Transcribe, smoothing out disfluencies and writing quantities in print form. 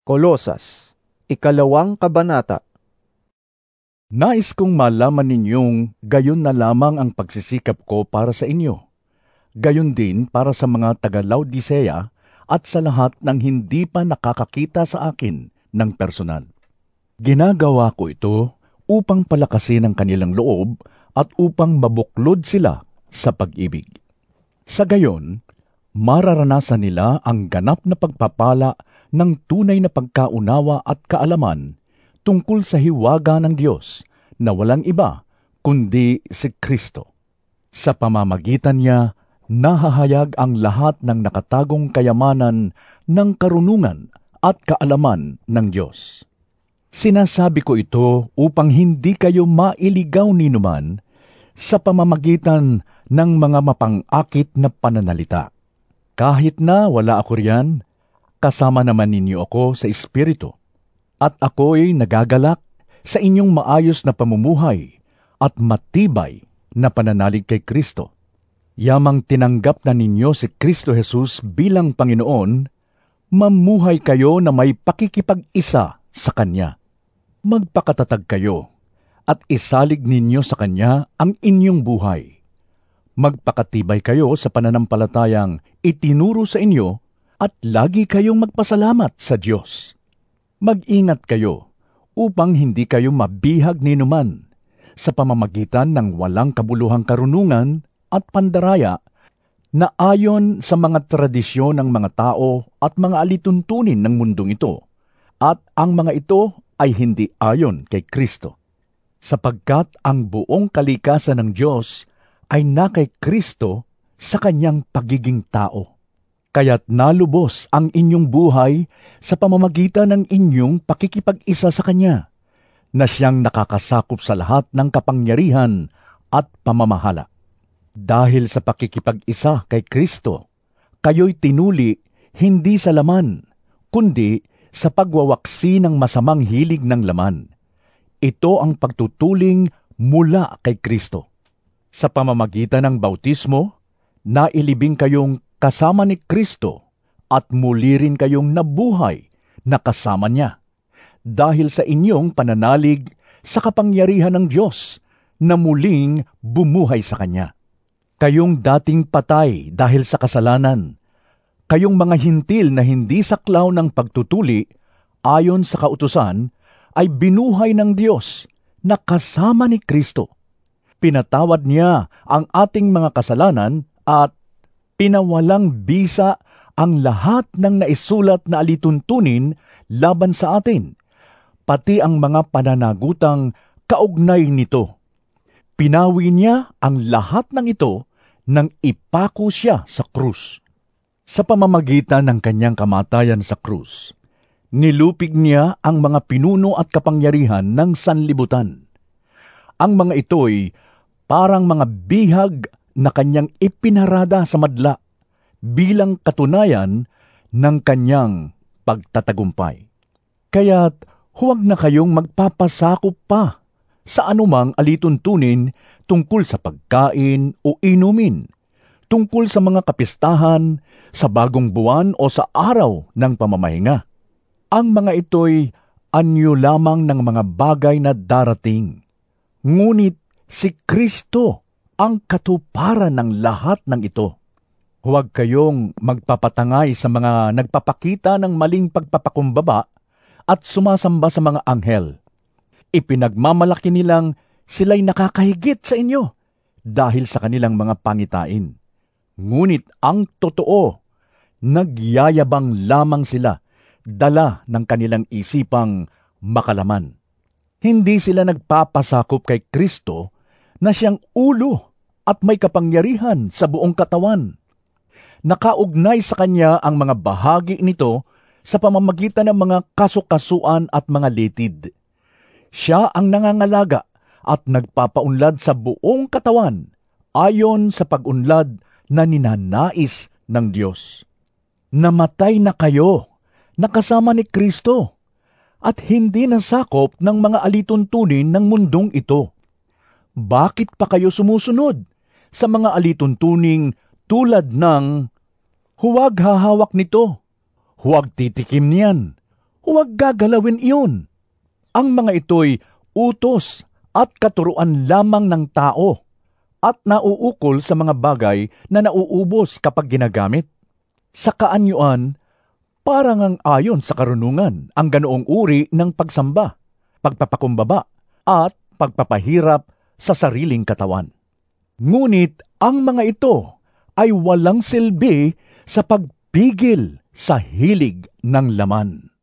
Kolosas, 2 kabanata. Nais kong malaman ninyong gayon na lamang ang pagsisikap ko para sa inyo. Gayon din para sa mga taga-Laodicea at sa lahat ng hindi pa nakakakita sa akin ng personal. Ginagawa ko ito upang palakasin ang kanilang loob at upang mabuklod sila sa pag-ibig. Sa gayon, mararanasan nila ang ganap na pagpapala ng tunay na pagkaunawa at kaalaman tungkol sa hiwaga ng Diyos na walang iba kundi si Kristo. Sa pamamagitan niya, nahahayag ang lahat ng nakatagong kayamanan ng karunungan at kaalaman ng Diyos. Sinasabi ko ito upang hindi kayo mailigaw ninuman sa pamamagitan ng mga mapang-akit na pananalita. Kahit na wala ako riyan, kasama naman ninyo ako sa Espiritu, at ako'y nagagalak sa inyong maayos na pamumuhay at matibay na pananalig kay Kristo. Yamang tinanggap na ninyo si Kristo Jesus bilang Panginoon, mamuhay kayo na may pakikipag-isa sa Kanya. Magpakatatag kayo at isalig ninyo sa Kanya ang inyong buhay. Magpakatibay kayo sa pananampalatayang itinuro sa inyo at lagi kayong magpasalamat sa Diyos. Mag-ingat kayo upang hindi kayo mabihag ninuman sa pamamagitan ng walang kabuluhang karunungan at pandaraya na ayon sa mga tradisyon ng mga tao at mga alituntunin ng mundong ito, at ang mga ito ay hindi ayon kay Kristo. Sapagkat ang buong kalikasan ng Diyos ay na kay Kristo sa Kanyang pagiging tao. Kaya't nalubos ang inyong buhay sa pamamagitan ng inyong pakikipag-isa sa Kanya, na Siyang nakakasakop sa lahat ng kapangyarihan at pamamahala. Dahil sa pakikipag-isa kay Kristo, kayo'y tinuli hindi sa laman, kundi sa pagwawaksi ng masamang hilig ng laman. Ito ang pagtutuling mula kay Kristo. Sa pamamagitan ng bautismo, nailibing kayong kasama ni Kristo at muli rin kayong nabuhay na kasama niya dahil sa inyong pananalig sa kapangyarihan ng Diyos na muling bumuhay sa Kanya. Kayong dating patay dahil sa kasalanan, kayong mga hintil na hindi saklaw ng pagtutuli ayon sa kautusan, ay binuhay ng Diyos na kasama ni Kristo. Pinatawad niya ang ating mga kasalanan at pinawalang bisa ang lahat ng naisulat na alituntunin laban sa atin, pati ang mga pananagutang kaugnay nito. Pinawi niya ang lahat ng ito nang ipako siya sa krus. Sa pamamagitan ng kanyang kamatayan sa krus, nilupig niya ang mga pinuno at kapangyarihan ng sanlibutan. Ang mga ito'y parang mga bihag na kanyang ipinarada sa madla bilang katunayan ng kanyang pagtatagumpay. Kaya't huwag na kayong magpapasakop pa sa anumang alituntunin tungkol sa pagkain o inumin, tungkol sa mga kapistahan, sa bagong buwan o sa araw ng pamamahinga. Ang mga ito'y anyo lamang ng mga bagay na darating. Ngunit si Kristo ang katuparan ng lahat ng ito. Huwag kayong magpapatangay sa mga nagpapakita ng maling pagpapakumbaba at sumasamba sa mga anghel. Ipinagmamalaki nilang sila'y nakakahigit sa inyo dahil sa kanilang mga pangitain. Ngunit ang totoo, nagyayabang lamang sila, dala ng kanilang isipang makalaman. Hindi sila nagpapasakop kay Kristo na siyang ulo at may kapangyarihan sa buong katawan. Nakaugnay sa Kanya ang mga bahagi nito sa pamamagitan ng mga kasukasuan at mga litid. Siya ang nangangalaga at nagpapaunlad sa buong katawan ayon sa pag-unlad na ninanais ng Diyos. Namatay na kayo, nakasama ni Kristo, at hindi nasakop ng mga alituntunin ng mundong ito. Bakit pa kayo sumusunod sa mga alituntuning tulad ng huwag hahawak nito, huwag titikim niyan, Huwag gagalawin iyon. Ang mga ito'y utos at katuruan lamang ng tao at nauukol sa mga bagay na nauubos kapag ginagamit. Sa kaanyuan, parang ang ayon sa karunungan ang ganoong uri ng pagsamba, pagpapakumbaba, at pagpapahirap sa sariling katawan. Ngunit ang mga ito ay walang silbi sa pagpigil sa hilig ng laman.